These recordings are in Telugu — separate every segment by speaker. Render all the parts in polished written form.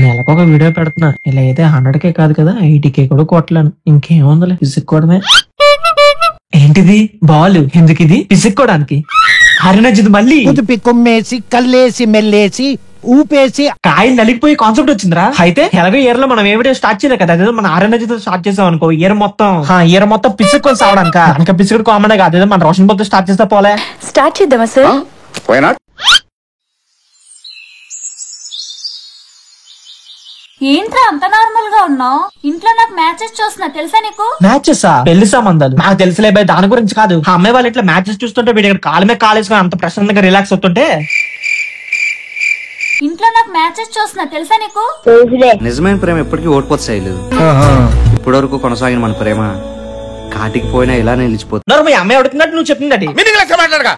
Speaker 1: నెలకొక వీడియో పెడుతున్నా, ఇలా అయితే 100K కాదు కదా 80K కూడా కొట్టలేను. ఇంకేముందిలే పిసుక్కోవడమే. ఏంటిది బాల్? ఎందుకు ఇది పిసుక్కోవడానికి? హరినజిత్ మళ్ళీ
Speaker 2: కుమ్మేసి కల్లేసి మెల్లేసి ఊపేసి
Speaker 1: కాయలు నలిగిపోయి కాన్సెప్ట్ వచ్చిందిరా. అయితే ఎలాగో ఇయర్ లో మనం ఏ వీడియో స్టార్ట్ చేయలేదు కదా, అదే మన హరినజిత్ స్టార్ట్ చేసాం అనుకో, ఇయర్ మొత్తం పిసుక్కొని సావడానిక. ఇంకా పిసుకుడు కామన్ కాదు, అదే మన రోషన్ బాబుతో స్టార్ట్ చేస్తా పోలే.
Speaker 3: స్టార్ట్ చేద్దామా సార్?
Speaker 4: ఏంట్రా అంత నార్మల్ గా ఉన్నావు? ఇంట్లో నాకు మ్యాచెస్ చూస్తున్నా, తెలుసా నీకు?
Speaker 1: మ్యాచెస్ పెళ్లి సంబంధాలు నాకు తెలుసులే బాయ్, దాని గురించి కాదు. ఆ అమ్మాయి వాళ్ళు ఇట్లా మ్యాచెస్ చూస్తుంటే వీడి ఇక్కడ కాలు మీద కాలేసుకొని అంత ప్రశాంతంగా రిలాక్స్ అవుతుంటే.
Speaker 4: ఇంట్లో నాకు మ్యాచెస్ చూస్తున్నా, తెలుసా నీకు?
Speaker 5: నిజమైన ప్రేమ ఎప్పటికీ ఓడిపోతే శైలు. ఇప్పటి వరకు కొనసాగిన మన ప్రేమ కాటికి పోయినా ఇలా నిలిచిపోతుంది.
Speaker 1: అమ్మాయి అడుగుతున్నట్టు నువ్వు చెప్తుందటి.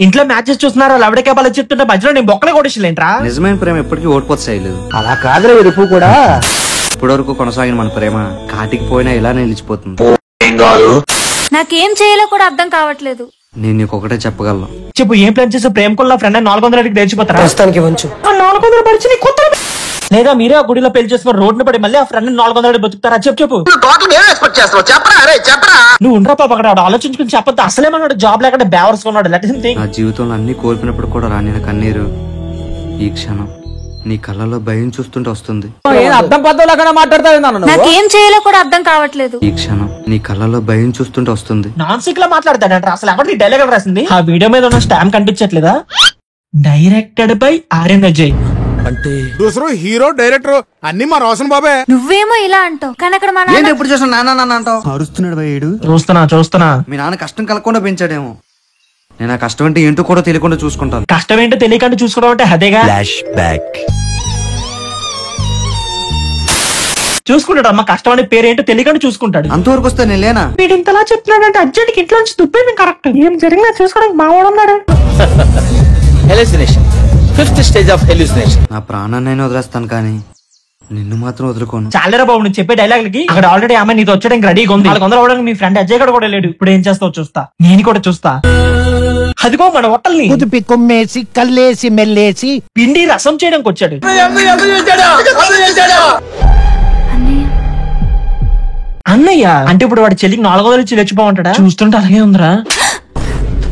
Speaker 1: ఇంట్లో మ్యాచెస్ చూస్తున్నారు, వాళ్ళు ఎవరికే బాగా చెప్తుంటే మధ్యలో నేను బొక్కలే కొట్టేసిలేంట్రా.
Speaker 5: నిజమైన ప్రేమ ఎప్పటికీ ఓడిపోతే శైలు.
Speaker 2: అలా కాదురా ఎరుపు కూడా.
Speaker 5: ఇప్పటి వరకు కొనసాగిన మన ప్రేమ కాటికి పోయినా ఇలా నిలిచిపోతుంది.
Speaker 4: నాకేం చేయాలో కూడా అర్థం కావట్లేదు.
Speaker 5: నేను నీకు ఒకటే చెప్పగలను.
Speaker 1: చెప్పు, ఏం ప్లాన్ చేసే? ప్రేమకుల్లో ఫ్రెండ్ 400 తెచ్చిపోతారా? 400 పరిచి కొత్త లేదా మీరే ఆ గుడిలో పెళ్లి చేసుకుని రోడ్డు పడి మళ్ళీ ఆ ఫ్రెండ్ 400 బతుకుతారా? చెప్పు. నువ్వు ఉండరా పాప, అక్కడ ఆలోచించుకుని చెప్పొద్దు. అసలేమన్నాడు, జాబ్ లేకుండా బేవర్స్ ఉన్నాడు.
Speaker 5: నా జీవితంలో అన్ని కోల్పోయినప్పుడు కూడా రాని కన్నీరు ఈ క్షణం నీ కళ్ళలో భయం చూస్తుంటే వస్తుంది.
Speaker 4: నాకేం చేయాలో కూడా అర్థం కావట్లేదు.
Speaker 5: ఈ క్షణం నీ కళ్ళలో భయం చూస్తుంటే వస్తుంది.
Speaker 1: నాన్ సిక్ లా మాట్లాడతాడంట. అసలు ఎవరికి డైలాగ్ రాసింది? ఆ వీడియో మీద ఉన్న స్టాంప్ కనిపించట్లేదా? Directed by Aryan Ajay.
Speaker 6: అంటే హీరో డైరెక్టర్ అన్ని మా రోషన్ బాబే.
Speaker 4: నువ్వేమో ఇలా అంటావు, కానీ అక్కడ మా
Speaker 5: నాన్న ఎప్పుడు చూసిన నాన్న అంటావు. అరుస్తున్నాడు భయ్యుడు.
Speaker 1: చూస్తున్నా.
Speaker 5: మీ నాన్న కష్టం కలగకుండా పెంచాడేమో. నేను ఆ కష్టం అంటే ఏంటో కూడా తెలియకుండా చూసుకుంటాను.
Speaker 1: కష్టం ఏంటో తెలియకుండా చూసుకోవడం అంటే అదేగా. చూసుకుంటాడు అమ్మ, కష్టం అనే పేరేంటో తెలియకుండా చూసుకుంటాడు.
Speaker 5: అంతవరకు వస్తే నేను లేనా?
Speaker 1: వీడు ఇంతలా చెప్తున్నాడంటే అర్జెంట్ ఇంట్లో నుంచి దుబ్బేది కరెక్ట్. ఏం జరిగినా చూసుకోవడానికి మావాడున్నాడు.
Speaker 2: Fifth stage of hallucination.
Speaker 5: నా ప్రాణాన్ని వదిలేస్తాను కానీ నిన్ను మాత్రం వదులుకోను.
Speaker 1: చాలేరా బాబు నువ్వు చెప్పే డైలాగ్లకి. అక్కడ ఆల్రెడీ ఆమె నీతో వచ్చడానికి రెడీగా ఉంది. 400 అవ్వడానికి మీ ఫ్రెండ్ అజయ్ కూడా లేడు. ఇప్పుడు ఏం చేస్తావు చూస్తా, నేను కూడా చూస్తా. అదిగో మన హోటల్ని
Speaker 2: కుమ్మేసి కల్లేసి మెల్లేసి
Speaker 1: పిండి రసం చేయడానికి వచ్చాడు. అన్నయ్య అంటే ఇప్పుడు వాడి చెల్లికి 400 ఇచ్చి లేచిపోమంటాడా? చూస్తుంటే అలాగే ఉందిరా.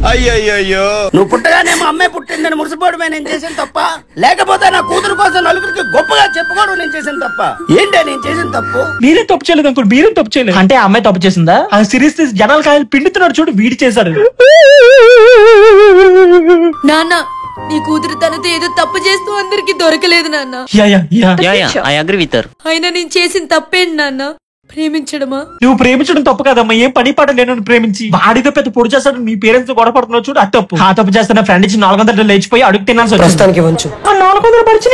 Speaker 7: అయ్యయ్యో, నువ్వు పుట్టగానే మా అమ్మాయి పుట్టిందని మురిసిపోవడమే నేను చేసిన తప్ప, లేకపోతే నా కూతురు కోసం నలుగురికి గొప్పగా చెప్పుకోవడం నేను చేసిన తప్ప. ఏంటో నేను చేసిన తప్పు?
Speaker 1: మీరే తప్పు చేయలేదు అనుకోండి, మీరే తప్పు చేయలేదు. అంటే ఆ అమ్మాయి తప్పు చేసిందా? ఆ సిరీస్ తీసి జనాలు కాయలు పిండుతున్నాడు చూడు, వీడి చేశాడు.
Speaker 3: నాన్న, నీ కూతురు తనతో ఏదో తప్పు చేస్తూ అందరికి దొరకలేదు నాన్న. అయినా నేను చేసిన తప్పేంటి నాన్న? ప్రేమించడమా?
Speaker 1: నువ్వు ప్రేమించడం తప్పు కదమ్మా. ఏం పని పాట నేను ప్రేమించి వాడితో పెద్ద పొడి చేస్తాడు. మీ పేరెంట్స్ గొడవ పడుతున్నావు చూడు, అది తప్పు. ఆ తప్పు చేస్తున్న ఫ్రెండ్ ఇచ్చి 400 లేచిపోయి అడుగు తినాల్సి వచ్చింది. 400 పరిచి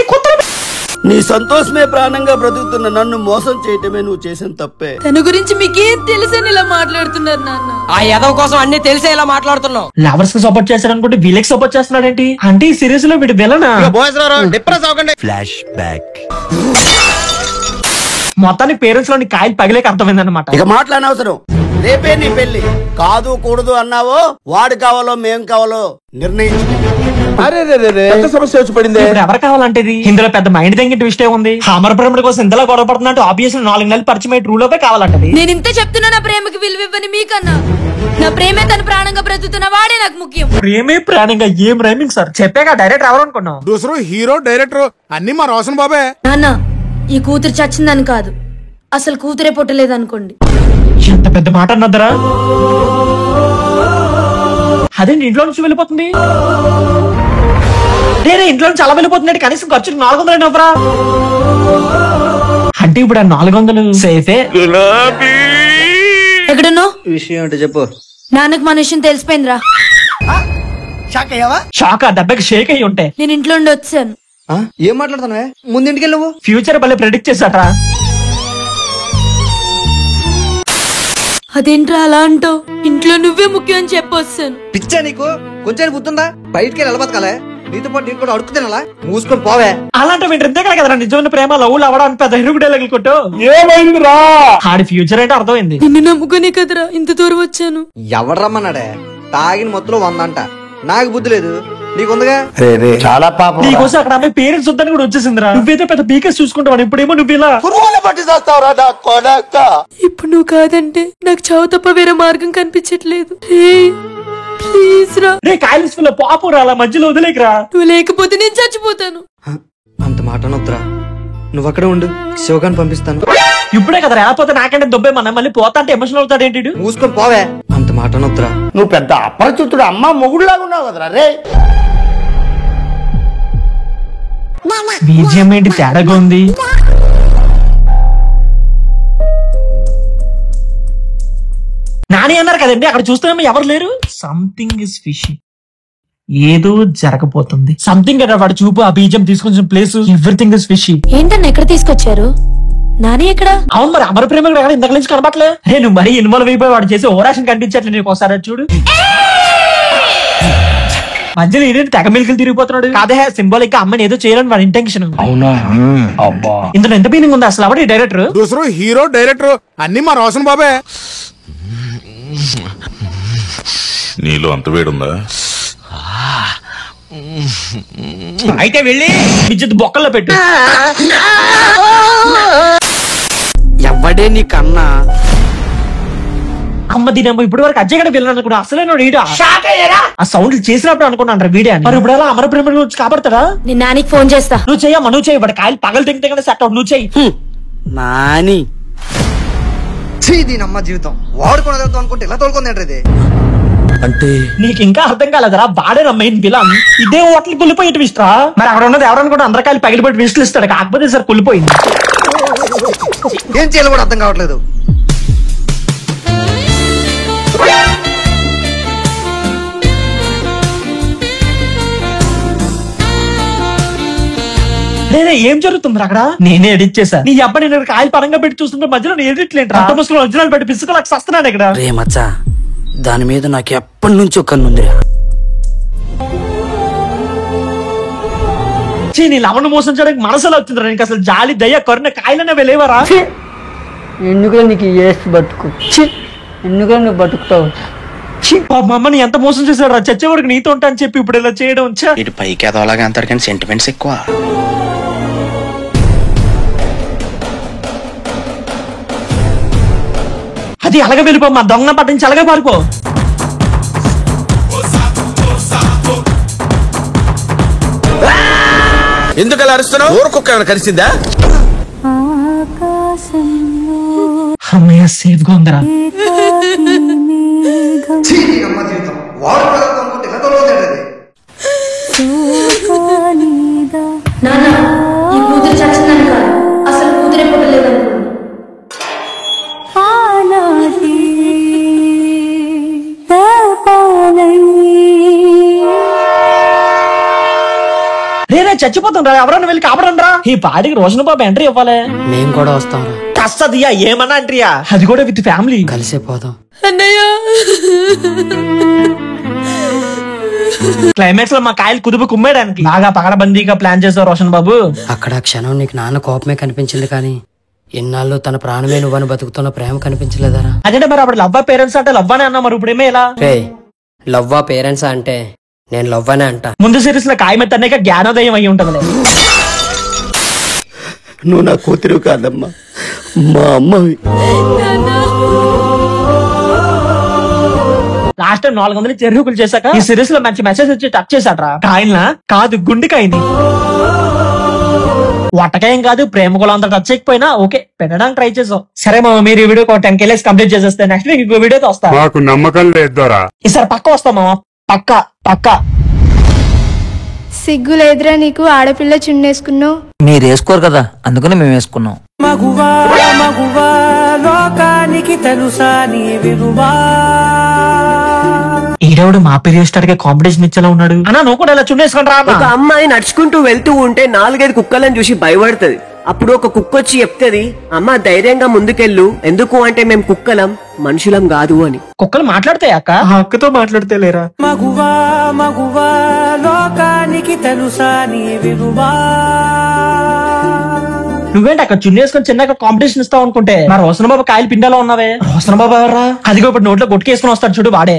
Speaker 7: నీ సంతోషమే ప్రాణంగా బ్రతుకుతున్న నన్ను మోసం చేయటమే నువ్వు చేసిన తప్పే.
Speaker 3: తన గురించి మీకేం తెలుసని ఇలా మాట్లాడుతున్నారు నాన్న.
Speaker 2: ఆ యదవ కోసం అన్ని తెలిసే ఇలా మాట్లాడుతున్నావు.
Speaker 1: లవర్స్ కి సపోర్ట్ చేస్తాడు అనుకుంటే వీళ్ళకి సపోర్ట్ చేస్తున్నాడు ఏంటి? అంటే ఈ సిరీస్ లో వీడు విలనా?
Speaker 5: Flashback.
Speaker 1: మొత్తానికి పేరెంట్స్ లోని కాయలు పగిలేక అర్థమైందన్నమాట.
Speaker 7: ఇక మాట్లాడనవసరం. రేపే నీ పెళ్లి. కాదు కూడదు అన్నావో, వాడు కావాలో మేం కావాలో నిర్ణయించు.
Speaker 6: సమస్య వచ్చి పడింది.
Speaker 1: ఇప్పుడు ఎవరు కావాలంటే ఇందులో పెద్ద మైండ్ థింకింగ్ ట్విస్ట్ ఉంది. అమరప్రముడి కోసం ఇంతలా గొడవ పడుతున్నట్టు ఆబ్వియస్ 4 నెలలు పరిచయం రూల్ లోపే కావాలంటది.
Speaker 3: నేను ఇంత చెప్తున్నా నా ప్రేమకి విలువివ్వని మీకన్నా నా ప్రేమే తన ప్రాణంగా బ్రతుకుతున్న వాడే నాకు ముఖ్యం.
Speaker 1: ప్రేమే ప్రాణంగా ఏం రైమింగ్ సార్? చెప్పాక డైరెక్టర్ ఎవరు అనుకున్నావు?
Speaker 6: హీరో డైరెక్టర్ అన్ని మా రోషన్ బాబే.
Speaker 3: నాన్న, ఈ కూతురు చచ్చిందని కాదు, అసలు కూతురే పుట్టలేదనుకోండి.
Speaker 1: ఎంత పెద్ద మాట అన్నద్దరా? అదేంటి ఇంట్లో నుంచి వెళ్ళిపోతుంది? నేనే ఇంట్లో నుంచి అలా వెళ్ళిపోతున్నాడు. కనీసం ఖర్చు 400 అవ్వరా? అంటే ఇప్పుడు 400 సేఫే.
Speaker 3: ఎక్కడున్నావు?
Speaker 5: విషయం అంటే చెప్పు.
Speaker 3: నాన్నకు మన విషయం తెలిసిపోయిందిరా.
Speaker 1: షాక్. ఆ దెబ్బకి షేక్ అయ్యి ఉంటే.
Speaker 3: నేను ఇంట్లో ఉండి వచ్చాను.
Speaker 5: ఏం మాట్లాడుతున్నావే? ముందింటికి వెళ్ళవు.
Speaker 1: ఫ్యూచర్ భలే ప్రెడిక్ట్ చేశారా?
Speaker 3: అదేంట్రా అలా అంటావు? ఇంట్లో నువ్వే ముఖ్యం అని చెప్పొస్తాను.
Speaker 5: పిచ్చా నీకు? కొంచెం గుర్తుందా? బయటికి వెళ్ళి బతకాలే. నీతో పాటు నేను కూడా అడుగు తినాలా? మూసుకొని పోవే.
Speaker 1: అలాంటి ఇంతే కదా నిజమైన ప్రేమ లవ్ అవ్వడానికి పెద్ద హిరుగు డైలాగ్ కొట్టు. ఏమైందిరా? ఆడి ఫ్యూచర్ అంటే అర్థమైంది.
Speaker 3: నిన్ను నమ్ముకునే కదరా ఇంత దూరం వచ్చాను.
Speaker 5: ఎవడు రమ్మన్నాడే? తాగిన మొత్తం 100 అంట. నాకు బుద్ధి లేదు. నీకుందిగా.
Speaker 7: చాలా పాపం.
Speaker 1: నీకోసం అక్కడ అమ్మాయి పేరెంట్స్ వద్దని కూడా వచ్చేసిందిరా. నువ్వేదో పెద్ద పీకేసి చూసుకుంటావు, ఇప్పుడేమో నువ్వు ఇలా.
Speaker 3: ఇప్పుడు నువ్వు కాదంటే నాకు చావు తప్ప వేరే మార్గం కనిపించట్లేదు. ప్లీజ్ రా.
Speaker 1: రే కాయలు పాపు రా, అలా మధ్యలో వదిలేకరా.
Speaker 3: నువ్వు లేకపోతే నేను చచ్చిపోతాను.
Speaker 5: అంత మాట అనొద్దురా, నువ్వు అక్కడే ఉండు, శివగాన్ని పంపిస్తాను.
Speaker 1: ఇప్పుడే కదా రాకపోతే నాకంటే దొబ్బేమన్నా, మళ్ళీ పోతా అంటే ఎమోషనల్ అవుతాడు ఏంటి?
Speaker 5: మూసుకొని పోవే. అంత మాట అనొద్దురా.
Speaker 7: నువ్వు పెద్ద అపరిచితుడు అమ్మ మొగుడులాగా ఉన్నావు కదరా రే.
Speaker 1: బీజిఎం ఏంటి తేడాగా ఉంది? నాని అన్నారు కదండి, అక్కడ చూస్తున్నామో ఎవరు లేరు. సంథింగ్ ఇస్ ఫిషీ, ఏదో జరగబోతుంది. సంథింగ్ కదా వాడు చూపు, ఆ బీజం తీసుకొచ్చిన ప్లేస్, ఎవ్రీథింగ్ ఇస్ ఫిషీ.
Speaker 3: ఏంటన్నా ఎక్కడ తీసుకొచ్చారు? నాని ఎక్కడ?
Speaker 1: అవును మరి అమర ప్రేమ ఎక్కడ ఇంతకు నుంచి కనబట్లే. నువ్వు మరీ ఇన్వాల్వ్ అయిపోయి వాడు చేసి ఓవరాక్షన్ కనిపించట్లే నీకు. ఒకసారి చూడు, మధ్యలో ఏంటంటే తెగ మిల్కలు తిరిగిపోతున్నాడు. కాదే సింబాలిక్ గా అమ్మని ఏదో చేయాలని వాడి ఇంటెన్షన్.
Speaker 7: అవునా? అబ్బా,
Speaker 1: ఇందులో ఎంత మీనింగ్ ఉంది అసలు? అవడి డైరెక్టర్,
Speaker 6: దూసరు హీరో డైరెక్టర్ అన్ని మా రోషన్ బాబే.
Speaker 8: నీలో అంత వేడుందా?
Speaker 1: అయితే వెళ్ళి విద్యుత్ బొక్కల్లో పెట్టు.
Speaker 5: ఎవడే నీ కన్నా?
Speaker 1: అమ్మ దీనమ్మ ఇప్పటి వరకు అజ్జయ్ గడ వెళ్ళాను అనుకున్నా, అసలే వీడా ఆ సౌండ్ చేసినప్పుడు అనుకున్నాను వీడియో. మరి ఇప్పుడు ఎలా అమర ప్రేమ నుంచి కాపాడతాడా?
Speaker 3: నేను నానికి ఫోన్ చేస్తా.
Speaker 1: నువ్వు చెయ్యమ్మా, నువ్వు చెయ్యి. వాడు కాయలు పగలు తింటే కదా సెట్ అవుట్. నువ్వు చెయ్యి.
Speaker 5: నాని దీనమ్మ జీవితం వాడుకున్నది అనుకుంటే ఇలా తోలుకుంది
Speaker 7: అంటే
Speaker 1: నీకు ఇంకా అర్థం కాలేదరా? బాడేనా మెయిన్ బిలాన్. ఇదే హోటల్ కుళ్ళిపోయేటి విస్ట్రా. మరి అక్కడ ఉన్నది ఎవరనుకుంటే అందరికాయలు పగిలిపోయి విస్టులు ఇస్తాడు, కాకపోతే సార్ కుళ్ళిపోయింది.
Speaker 5: ఏం చేయాలో కూడా అర్థం కావట్లేదు.
Speaker 1: లేదా ఏం జరుగుతుంది అక్కడ? నేనే ఎడిట్ చేశా. నీ అబ్బాయి నేను కాయలు పరంగా పెట్టి చూస్తుంటే మధ్యలో నేను ఎడిట్ లేంట. ఒరిజినల్ పెట్టి పిసుకలకు వస్తున్నాను ఇక్కడ.
Speaker 2: రే మచ్చా, దాని మీద నాకు ఎప్పటి నుంచో కన్నుందిరా.
Speaker 1: నీ లవణ మోసం చేయడానికి మనసులో వచ్చిందిరా నీకు. అసలు జాలి దయ కరుణ కాయలనే వెళ్ళేవారా?
Speaker 9: ఎందుకు నీకు బతుకు, ఎందుకు నువ్వు బతుకుతావు?
Speaker 1: మమ్మల్ని ఎంత మోసం చేశాడు రా. చచ్చే వరకు నీతో ఉంటా అని చెప్పి ఇప్పుడు ఇలా చేయడం.
Speaker 2: ఇటు పైకి అదోలాగా అంటారు కానీ సెంటిమెంట్స్ ఎక్కువ.
Speaker 1: అది అలాగే వెళ్ళిపో, మా దొంగ పట్టించి అలాగే పారిపో.
Speaker 2: ఎందుకు అలా అరుస్తున్నావు? ఊరుకొక్క ఏమైనా కలిసిందా?
Speaker 1: అమ్మయ్య సేఫ్ గా ఉందరా.
Speaker 3: నాన్న, ఈ కూతురు చచ్చిందని కాదు, అసలు కూతురు ఎప్పుడు లేదనుకున్నా.
Speaker 1: రేరే చచ్చిపోతాం రా, ఎవరన్నా వెళ్ళి కాపాడండి రా. ఈ పాడికి రోషన్ బాబు ఎంట్రీ ఇవ్వాలి.
Speaker 2: మేము కూడా వస్తాం రా.
Speaker 1: కస్తదియా ఏమన్నా ఎంట్రీయా? అది కూడా విత్ ఫ్యామిలీ.
Speaker 2: కలిసే పోదాం
Speaker 3: అన్నయ్య.
Speaker 1: క్లైమాక్స్ లో మా కాయలు కుదుపు కుమ్మేయడానికి బాగా పకడబందీగా ప్లాన్ చేశారు రోషన్ బాబు.
Speaker 2: అక్కడ క్షణం నీకు నాన్న కోపమే కనిపించింది కానీ ఎన్నాళ్ళు తన ప్రాణమే నువ్వని బతుకుతున్న ప్రేమ కనిపించలేదరా?
Speaker 1: అదే మరి అప్పుడు లవ్వా పేరెంట్స్ అంటే లవ్వానే అన్నా, మరి ఇప్పుడేమే ఇలా?
Speaker 2: రే లవ్వా పేరెంట్స్ అంటే నేను లవ్వనే అంట.
Speaker 1: ముందు సిరీస్ లో కాయ మెత్త అనేక జ్ఞానోదయం అయి ఉంటది.
Speaker 7: నువ్వు నా కూతురు కాదమ్మా, మా అమ్మవి.
Speaker 1: లాస్ట్ టైం 400 చెరుకులు చేశాక ఈ సిరీస్ లో మంచి మెసేజ్ వచ్చి టచ్ చేశాడ్రా. కాయల్నా కాదు గుండెకాయని. వటకాయం కాదు, ప్రేమ కూడా అంత టచ్ చేయకపోయినా ఓకే పెట్టడానికి ట్రై చేసాం. సరే మామ, మీరు ఈ వీడియో 10 KLs కంప్లీట్ చేసేస్తే నెక్స్ట్ వీక్ ఇంకో వీడియోతో వస్తా.
Speaker 8: మాకు నమ్మకం లేదు.
Speaker 1: ఈసారి పక్క వస్తాం మామ, పక్క పక్క.
Speaker 10: సిగ్గు లేదురా నీకు? ఆడపిల్ల చున్నేసుకున్నావు.
Speaker 2: మీరు వేసుకోరు కదా, అందుకని మేము వేసుకున్నాం.
Speaker 11: మగువా మగువా లోకానికి తెలుసా నీ విలువా.
Speaker 1: ఈడవుడు మా పీరియడ్ స్టార్ట్ గా కాంపిటీషన్ ఇచ్చేలా ఉన్నాడు. అన్నా నువ్వు కూడా ఇలా చున్నేసుకుని రా.
Speaker 11: ఒక అమ్మాయి నడుచుకుంటూ వెళ్తూ ఉంటే 4-5 కుక్కలను చూసి భయపడుతుంది. అప్పుడు ఒక కుక్క వచ్చి చెప్తది, అమ్మ ధైర్యంగా ముందుకెళ్ళు, ఎందుకు అంటే మేము కుక్కలం మనుషులం కాదు అని.
Speaker 1: కుక్కలు మాట్లాడతాయి అక్క? అక్కతో మాట్లాడితే లేరా?
Speaker 11: మగువా మగువా లోకానికి తెలుసా నీ విలువా.
Speaker 1: నువ్వేంటి అక్కడ చున్నేసుకొని చిన్నగా కాంపిటీషన్ ఇస్తావు అనుకుంటే, మరి రోషన్ బాబు కాయలు పిండాలో ఉన్నావే. రోషన్ బాబు ఎవర్రా? అదిగో ఇప్పుడు నోట్లో గుట్కేసుకుని వస్తాడు చూడు, వాడే.